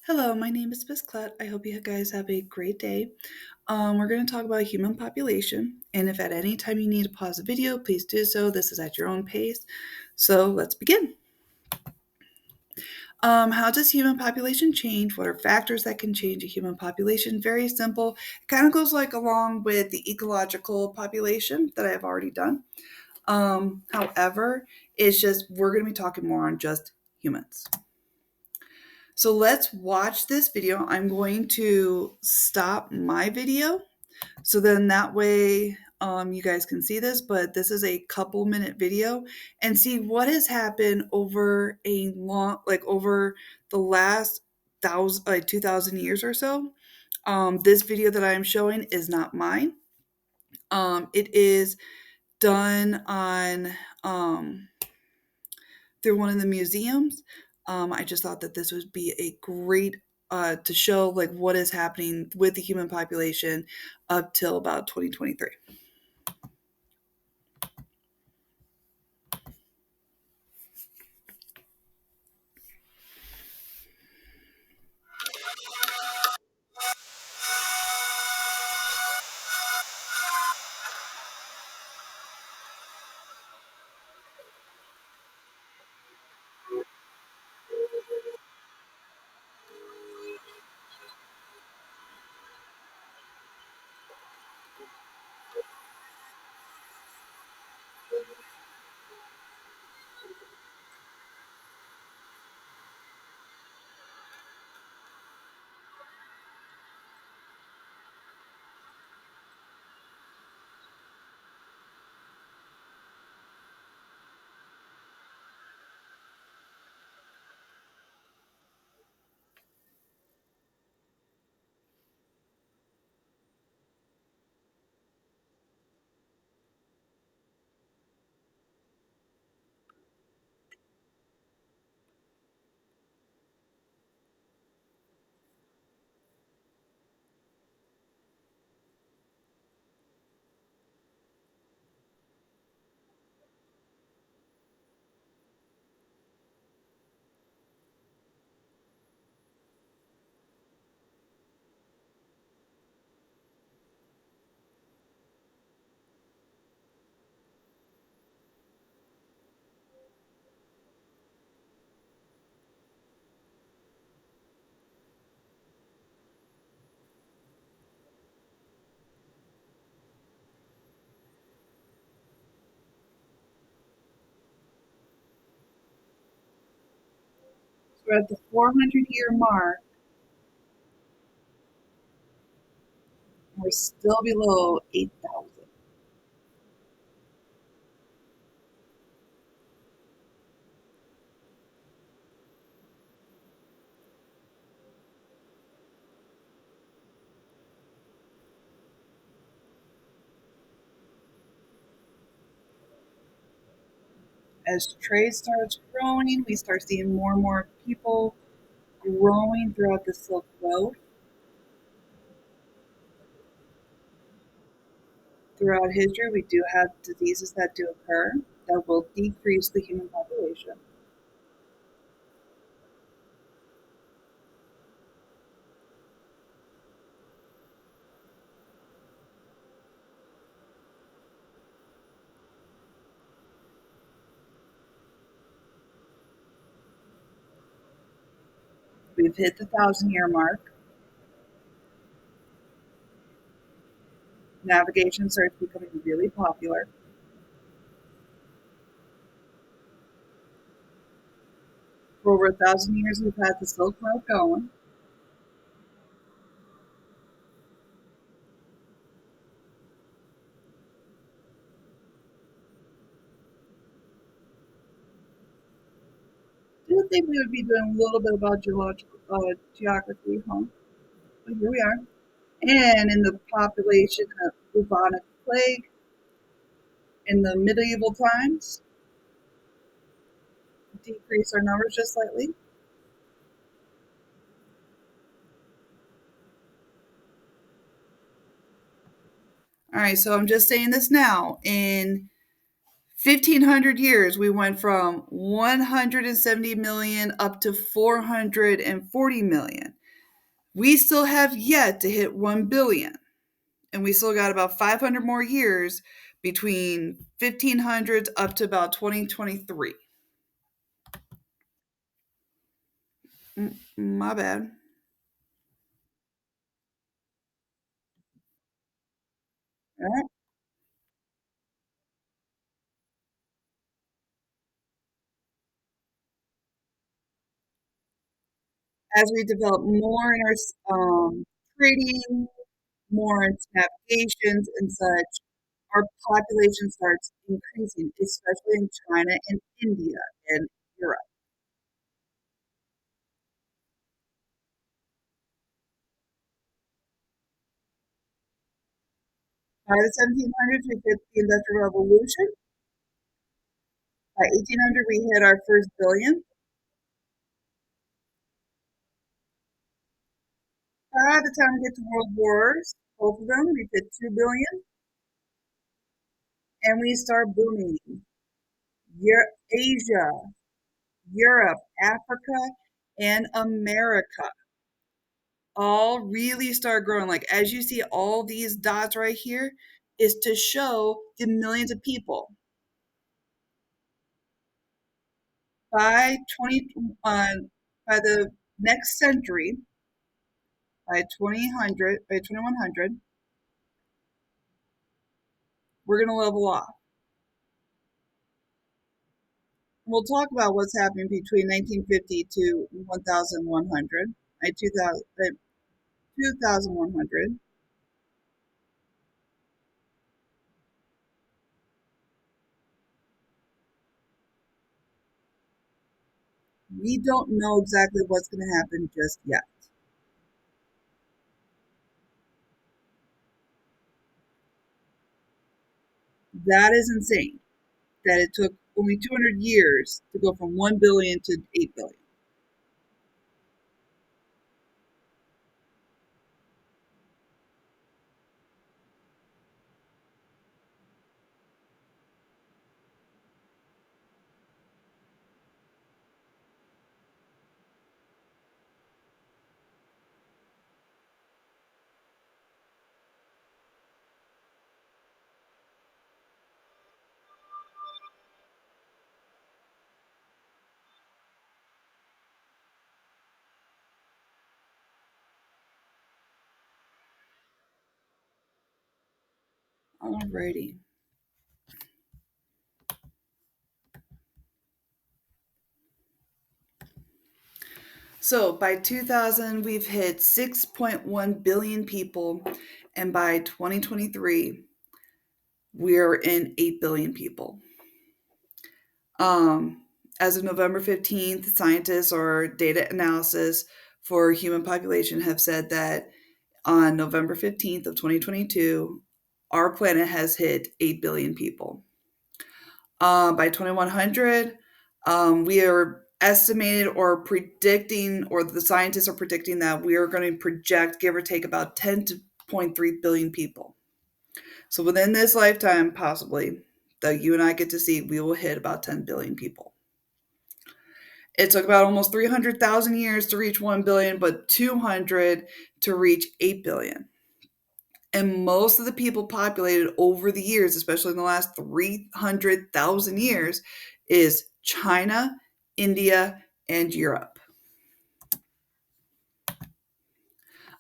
Hello, my name is Miss Clet. I hope you guys have a great day. We're going to talk about human population, and if at any time you need to pause the video, please do so. This is at your own pace. So let's begin. How does human population change? What are factors that can change a human population? Very simple. It kind of goes like along with the ecological population that I've already done. However, it's just we're going to be talking more on just humans. So let's watch this video. I'm going to stop my video so then that way you guys can see this, but this is a couple-minute video and see what has happened over over the last 2,000 years or so. This video that I'm showing is not mine. It is done on through one of the museums. I just thought that this would be a great to show like what is happening with the human population up till about 2023. So we're at the 400-year mark. We're still below 8,000. As trade starts growing, we start seeing more and more people growing throughout the Silk Road. Throughout history, we do have diseases that do occur that will decrease the human population. We've hit the 1,000-year mark. Navigation starts becoming really popular. For over 1,000 years, we've had the Silk Road going. I do think we would be doing a little bit about geography, huh? But here we are. And in the population of bubonic plague in the medieval times, decrease our numbers just slightly. All right, so I'm just saying this now. In 1,500 years, we went from 170 million up to 440 million. We still have yet to hit 1 billion, and we still got about 500 more years between 1500s up to about 2023. My bad. All right. As we develop more in our trading, more into navigations and such, our population starts increasing, especially in China and India and Europe. By the 1700s, we hit the Industrial Revolution. By 1800, we hit our first billion. By the time we get to World Wars, both of them, we hit 2 billion, and we start booming. Asia, Europe, Africa, and America all really start growing. Like, as you see, all these dots right here is to show the millions of people. By 20, by the next century, by 2000, by 2100, we're going to level off. We'll talk about what's happening between 1950 to 1100, 2100. We don't know exactly what's going to happen just yet. That is insane that it took only 200 years to go from 1 billion to 8 billion. Alrighty. So by 2000, we've hit 6.1 billion people, and by 2023, we're in 8 billion people. Um, as of November 15th, scientists or data analysis for human population have said that on November 15th of 2022, our planet has hit 8 billion people. By 2100, we are estimated or predicting, or the scientists are predicting that we are going to project, give or take, about 10.3 billion people. So within this lifetime, possibly, that you and I get to see, we will hit about 10 billion people. It took about almost 300,000 years to reach 1 billion, but 200 to reach 8 billion. And most of the people populated over the years, especially in the last 300,000 years, is China, India, and Europe.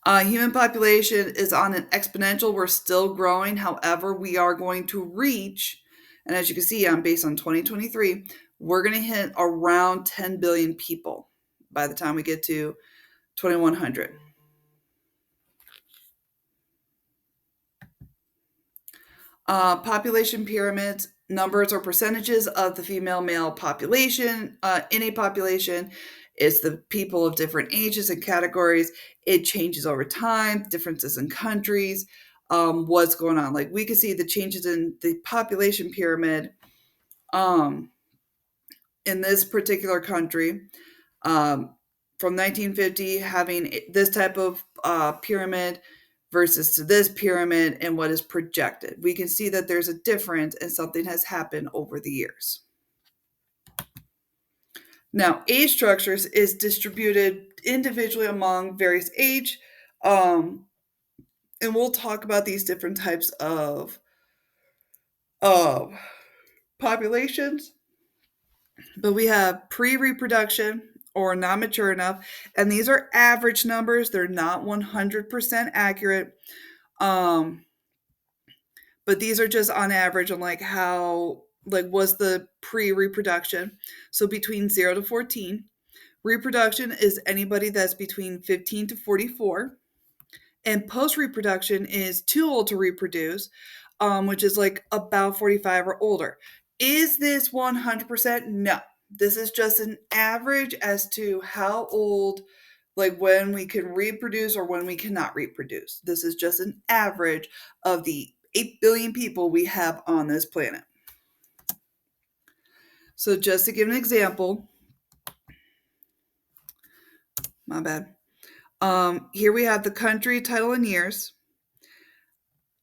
Human population is on an exponential. We're still growing. However, we are going to reach, and as you can see, based on 2023, we're going to hit around 10 billion people by the time we get to 2100. Population pyramids, numbers or percentages of the female male population in a population. It's the people of different ages and categories. It changes over time, differences in countries, what's going on. Like, we can see the changes in the population pyramid um, in this particular country, from 1950 having this type of pyramid versus to this pyramid and what is projected. We can see that there's a difference and something has happened over the years. Now, age structures is distributed individually among various age. And we'll talk about these different types of populations. But we have pre-reproduction or not mature enough, and these are average numbers. They're not 100% accurate. But these are just on average on like how like was the pre-reproduction. So between 0 to 14. Reproduction is anybody that's between 15 to 44. And post-reproduction is too old to reproduce, which is like about 45 or older. Is this 100%? No. This is just an average as to how old, like when we can reproduce or when we cannot reproduce. This is just an average of the 8 billion people we have on this planet. So just to give an example, my bad. Here we have the country, title, and years.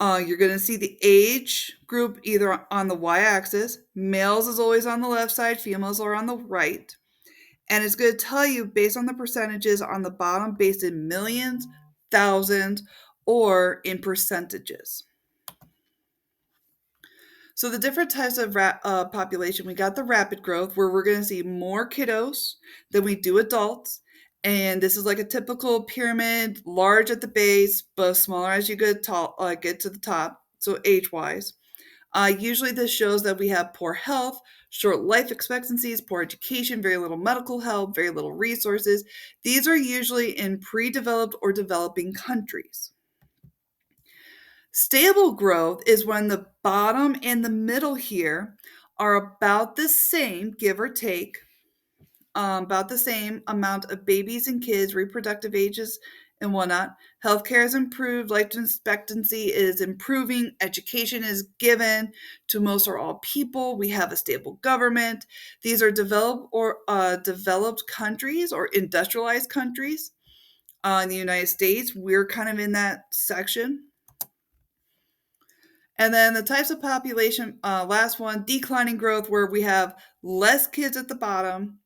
You're going to see the age group either on the y-axis. Males is always on the left side, females are on the right. And it's going to tell you based on the percentages on the bottom, based in millions, thousands, or in percentages. So the different types of population, we got the rapid growth where we're going to see more kiddos than we do adults. And this is like a typical pyramid, large at the base, but smaller as you get to the top, so age-wise. Usually this shows that we have poor health, short life expectancies, poor education, very little medical help, very little resources. These are usually in pre-developed or developing countries. Stable growth is when the bottom and the middle here are about the same, give or take, about the same amount of babies and kids, reproductive ages and whatnot. Healthcare is improved, life expectancy is improving, education is given to most or all people. We have a stable government. These are developed countries or industrialized countries. In the United States, we're kind of in that section. And then the types of population, last one, declining growth, where we have less kids at the bottom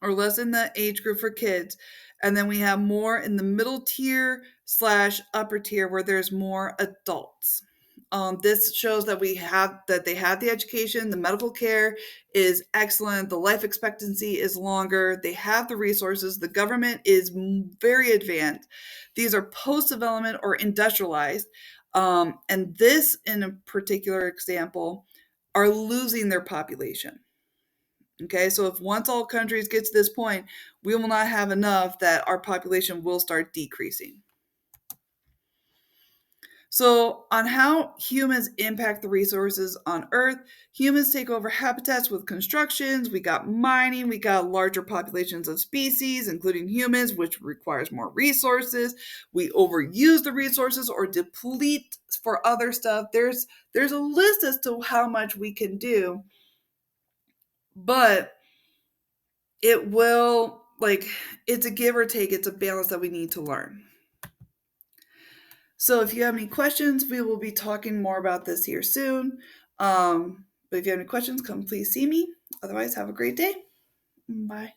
or less in the age group for kids. And then we have more in the middle tier / upper tier where there's more adults. This shows that they have the education, the medical care is excellent, the life expectancy is longer, they have the resources, the government is very advanced. These are post-development or industrialized. And this, in a particular example, are losing their population. Okay, so if once all countries get to this point, we will not have enough that our population will start decreasing. So on how humans impact the resources on Earth, humans take over habitats with constructions, we got mining, we got larger populations of species, including humans, which requires more resources. We overuse the resources or deplete for other stuff. There's a list as to how much we can do, but it will, it's a give or take, it's a balance that we need to learn. So if you have any questions, we will be talking more about this here soon. But if you have any questions, come please see me. Otherwise, have a great day. Bye.